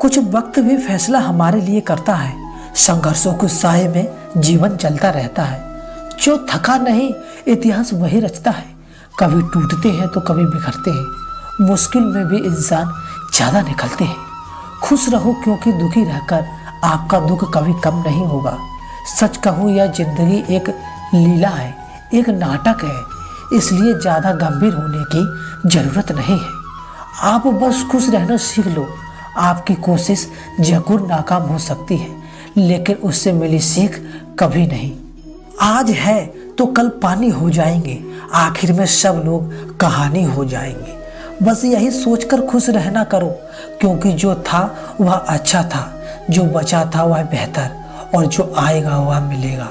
कुछ वक्त भी फैसला हमारे लिए करता है। संघर्षों के साए में जीवन चलता रहता है। जो थका नहीं, इतिहास वही रचता है। कभी टूटते हैं तो कभी बिखरते हैं। मुश्किल में भी इंसान ज्यादा निकलते हैं। खुश रहो, क्योंकि दुखी रहकर आपका दुख कभी कम नहीं होगा। सच कहूँ, यह जिंदगी एक लीला है, एक नाटक है, इसलिए ज्यादा गंभीर होने की जरूरत नहीं है। आप बस खुश रहना सीख लो। आपकी कोशिश जरूर नाकाम हो सकती है, लेकिन उससे मिली सीख कभी नहीं। आज है तो कल पानी हो जाएंगे, आखिर में सब लोग कहानी हो जाएंगे। बस यही सोचकर खुश रहना करो, क्योंकि जो था वह अच्छा था, जो बचा था वह बेहतर, और जो आएगा वह मिलेगा,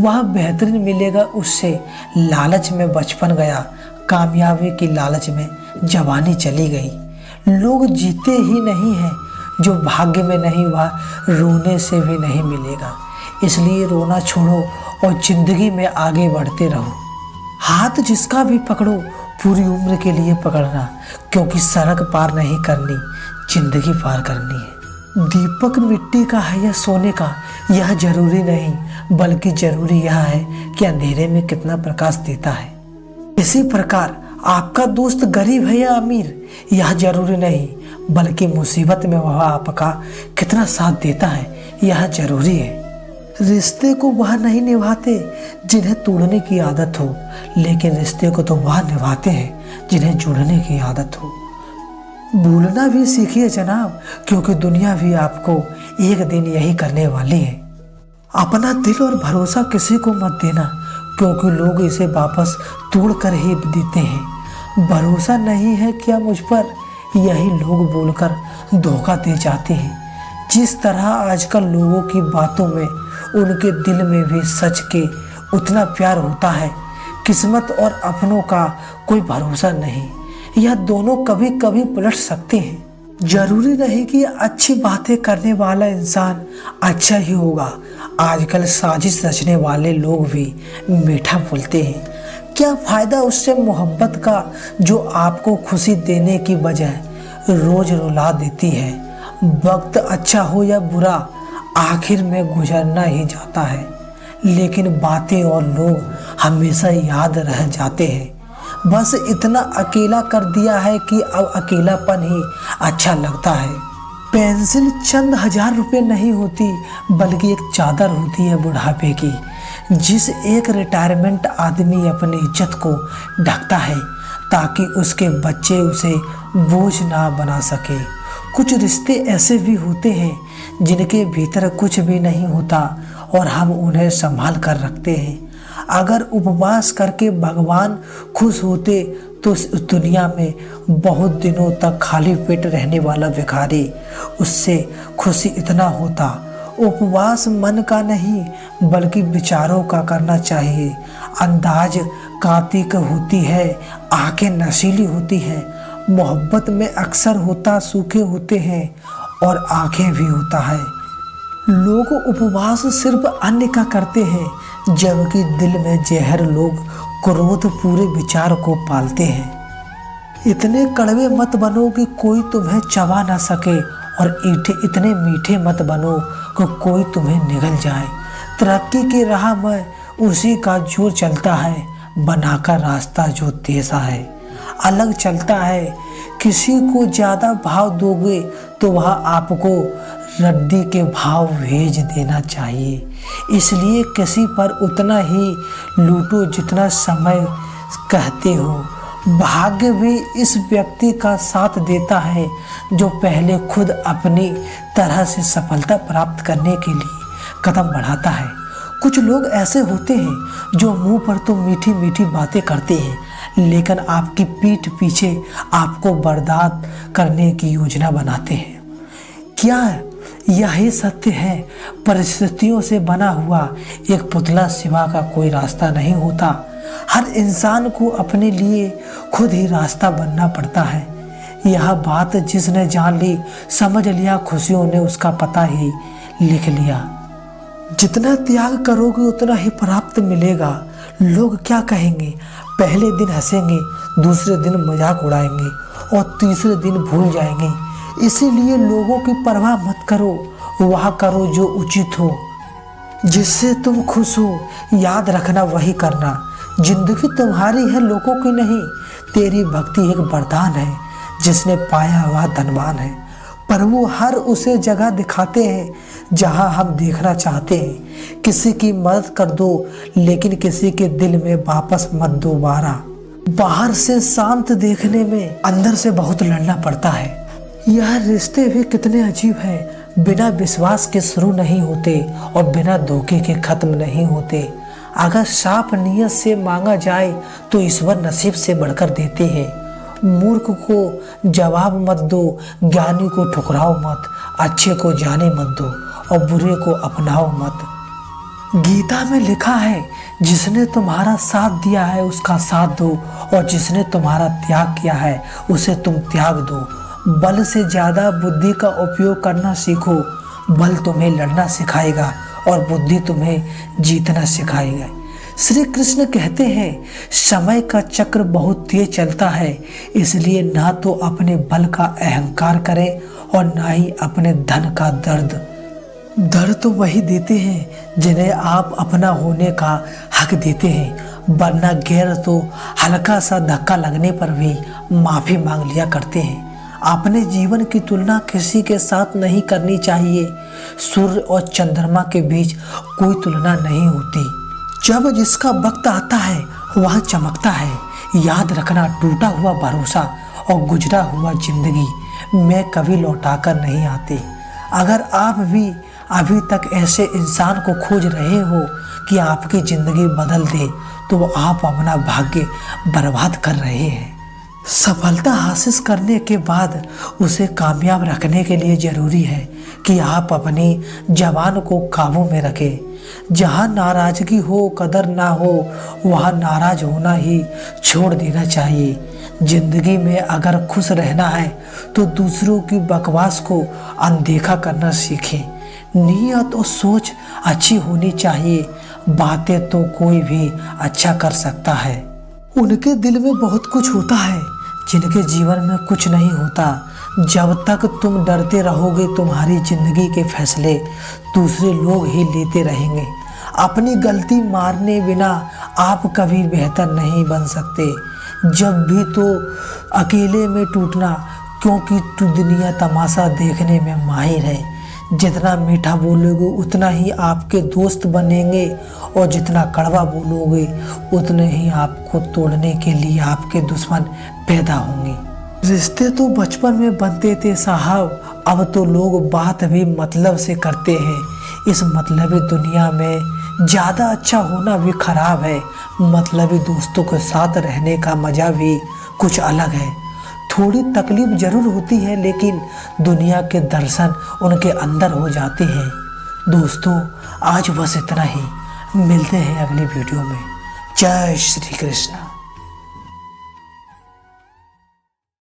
वह बेहतरीन मिलेगा। उससे लालच में बचपन गया, कामयाबी की लालच में जवानी चली गई। लोग जीते ही नहीं हैं, जो भाग्य में नहीं वह रोने से भी नहीं मिलेगा। इसलिए रोना छोड़ो और जिंदगी में आगे बढ़ते रहो। हाथ जिसका भी पकड़ो, पूरी उम्र के लिए पकड़ना, क्योंकि सड़क पार नहीं करनी, जिंदगी पार करनी है। दीपक मिट्टी का है या सोने का, यह जरूरी नहीं, बल्कि जरूरी यह है कि अंधेरे में कितना प्रकाश देता है। इसी प्रकार आपका दोस्त गरीब है या अमीर, यह जरूरी नहीं, बल्कि मुसीबत में वह आपका कितना साथ देता है, यह जरूरी है। रिश्ते को वह नहीं निभाते जिन्हें तोड़ने की आदत हो, लेकिन रिश्ते को तो वह निभाते हैं जिन्हें जुड़ने की आदत हो। भूलना भी सीखिए जनाब, क्योंकि दुनिया भी आपको एक दिन यही करने वाली है। अपना दिल और भरोसा किसी को मत देना, क्योंकि लोग इसे वापस तोड़ कर ही देते हैं। भरोसा नहीं है क्या मुझ पर, यही लोग बोलकर धोखा दे जाते हैं। जिस तरह आजकल लोगों की बातों में उनके दिल में भी सच के उतना प्यार होता है, किस्मत और अपनों का कोई भरोसा नहीं। यह दोनों कभी कभी पलट सकते हैं। जरूरी नहीं कि अच्छी बातें करने वाला इंसान अच्छा ही होगा। आजकल साजिश रचने वाले लोग भी मीठा बोलते हैं। क्या फायदा उससे मोहब्बत का, जो आपको खुशी देने की बजाय रोज रुला देती है। वक्त अच्छा हो या बुरा, आखिर में गुजरना ही जाता है, लेकिन बातें और लोग हमेशा याद रह जाते हैं। बस इतना अकेला कर दिया है कि अब अकेलापन ही अच्छा लगता है। पेंसिल चंद हजार रुपए नहीं होती, बल्कि एक चादर होती है बुढ़ापे की, जिस एक रिटायरमेंट आदमी अपनी इज्जत को ढकता है, ताकि उसके बच्चे उसे बोझ ना बना सके। कुछ रिश्ते ऐसे भी होते हैं जिनके भीतर कुछ भी नहीं होता, और हम उन्हें संभाल कर रखते हैं। अगर उपवास करके भगवान खुश होते, तो इस दुनिया में बहुत दिनों तक खाली पेट रहने वाला भिखारी, उससे खुशी इतना होता। उपवास मन का नहीं, बल्कि विचारों का करना चाहिए। अंदाज कार्तिक होती है, आंखें नशीली होती हैं। मोहब्बत में अक्सर होता सूखे होते हैं, और आंखें भी होता है। लोग उपवास सिर्फ अन्न का करते हैं, जबकि दिल में जहर लोग क्रोध पूरे विचार को पालते हैं। इतने कड़वे मत बनो कि कोई तुम्हें चबा ना सके, और इतने मीठे मत बनो कि कोई तुम्हें निगल जाए। तरक्की की राह में उसी का जो चलता है, बनाकर रास्ता जो तेजा है, अलग चलता है। किसी को ज़्यादा भाव दोगे तो वह आपको रद्दी के भाव भेज देना चाहिए। इसलिए किसी पर उतना ही लूटो जितना समय कहते हो। भाग्य भी इस व्यक्ति का साथ देता है जो पहले खुद अपनी तरह से सफलता प्राप्त करने के लिए कदम बढ़ाता है। कुछ लोग ऐसे होते हैं जो मुंह पर तो मीठी मीठी बातें करते हैं, लेकिन आपकी पीठ पीछे आपको बर्बाद करने की योजना बनाते हैं। क्या यही सत्य है? परिस्थितियों से बना हुआ एक पुतला सिवा का कोई रास्ता नहीं होता। हर इंसान को अपने लिए खुद ही रास्ता बनना पड़ता है। यह बात जिसने जान ली, समझ लिया, खुशियों ने उसका पता ही लिख लिया। जितना त्याग करोगे उतना ही प्राप्त मिलेगा। लोग क्या कहेंगे? पहले दिन हंसेंगे, दूसरे दिन मजाक उड़ाएंगे और तीसरे दिन भूल जाएंगे। इसीलिए लोगों की परवाह मत करो, वह करो जो उचित हो, जिससे तुम खुश हो। याद रखना वही करना। जिंदगी तुम्हारी है, लोगों की नहीं। तेरी भक्ति एक वरदान है, जिसने पाया वह धनवान है। प्रभु हर उसे जगह दिखाते हैं जहां हम देखना चाहते हैं। किसी की मदद कर दो, लेकिन किसी के दिल में वापस मत दोबारा। बाहर से शांत देखने में अंदर से बहुत लड़ना पड़ता है। यह रिश्ते भी कितने अजीब हैं। बिना विश्वास के शुरू नहीं होते और बिना धोखे के खत्म नहीं होते। अगर साफ नियत से मांगा जाए तो ईश्वर नसीब से बढ़कर देते हैं। मूर्ख को जवाब मत दो, ज्ञानी को ठुकराओ मत, अच्छे को जाने मत दो और बुरे को अपनाओ मत। गीता में लिखा है, जिसने तुम्हारा साथ दिया है उसका साथ दो, और जिसने तुम्हारा त्याग किया है उसे तुम त्याग दो। बल से ज्यादा बुद्धि का उपयोग करना सीखो। बल तुम्हें लड़ना सिखाएगा और बुद्धि तुम्हें जीतना सिखाएगा। श्री कृष्ण कहते हैं, समय का चक्र बहुत तेज चलता है, इसलिए ना तो अपने बल का अहंकार करें और ना ही अपने धन का दर्द। दर्द तो वही देते हैं जिन्हें आप अपना होने का हक देते हैं, वरना गैर तो हल्का सा धक्का लगने पर भी माफी मांग लिया करते हैं। अपने जीवन की तुलना किसी के साथ नहीं करनी चाहिए। सूर्य और चंद्रमा के बीच कोई तुलना नहीं होती। जब जिसका वक्त आता है वह चमकता है। याद रखना, टूटा हुआ भरोसा और गुजरा हुआ जिंदगी में कभी लौटाकर नहीं आते। अगर आप भी अभी तक ऐसे इंसान को खोज रहे हो कि आपकी जिंदगी बदल दे, तो आप अपना भाग्य बर्बाद कर रहे हैं। सफलता हासिल करने के बाद उसे कामयाब रखने के लिए जरूरी है कि आप अपनी जबान को काबू में रखें। जहाँ नाराजगी हो, कदर ना हो, वहाँ नाराज होना ही छोड़ देना चाहिए। जिंदगी में अगर खुश रहना है तो दूसरों की बकवास को अनदेखा करना सीखें। नीयत और सोच अच्छी होनी चाहिए। बातें तो कोई भी अच्छा कर सकता है। उनके दिल में बहुत कुछ होता है जिनके जीवन में कुछ नहीं होता। जब तक तुम डरते रहोगे, तुम्हारी जिंदगी के फैसले दूसरे लोग ही लेते रहेंगे। अपनी गलती मारने बिना आप कभी बेहतर नहीं बन सकते। जब भी तो अकेले में टूटना, क्योंकि दुनिया तमाशा देखने में माहिर है। जितना मीठा बोलोगे उतना ही आपके दोस्त बनेंगे, और जितना कड़वा बोलोगे उतने ही आपको तोड़ने के लिए आपके दुश्मन पैदा होंगे। रिश्ते तो बचपन में बनते थे साहब, अब तो लोग बात भी मतलब से करते हैं। इस मतलबी दुनिया में ज़्यादा अच्छा होना भी खराब है। मतलबी दोस्तों के साथ रहने का मज़ा भी कुछ अलग है। थोड़ी तकलीफ जरूर होती है, लेकिन दुनिया के दर्शन उनके अंदर हो जाते हैं। दोस्तों, आज बस इतना ही। मिलते हैं अगली वीडियो में। जय श्री कृष्ण।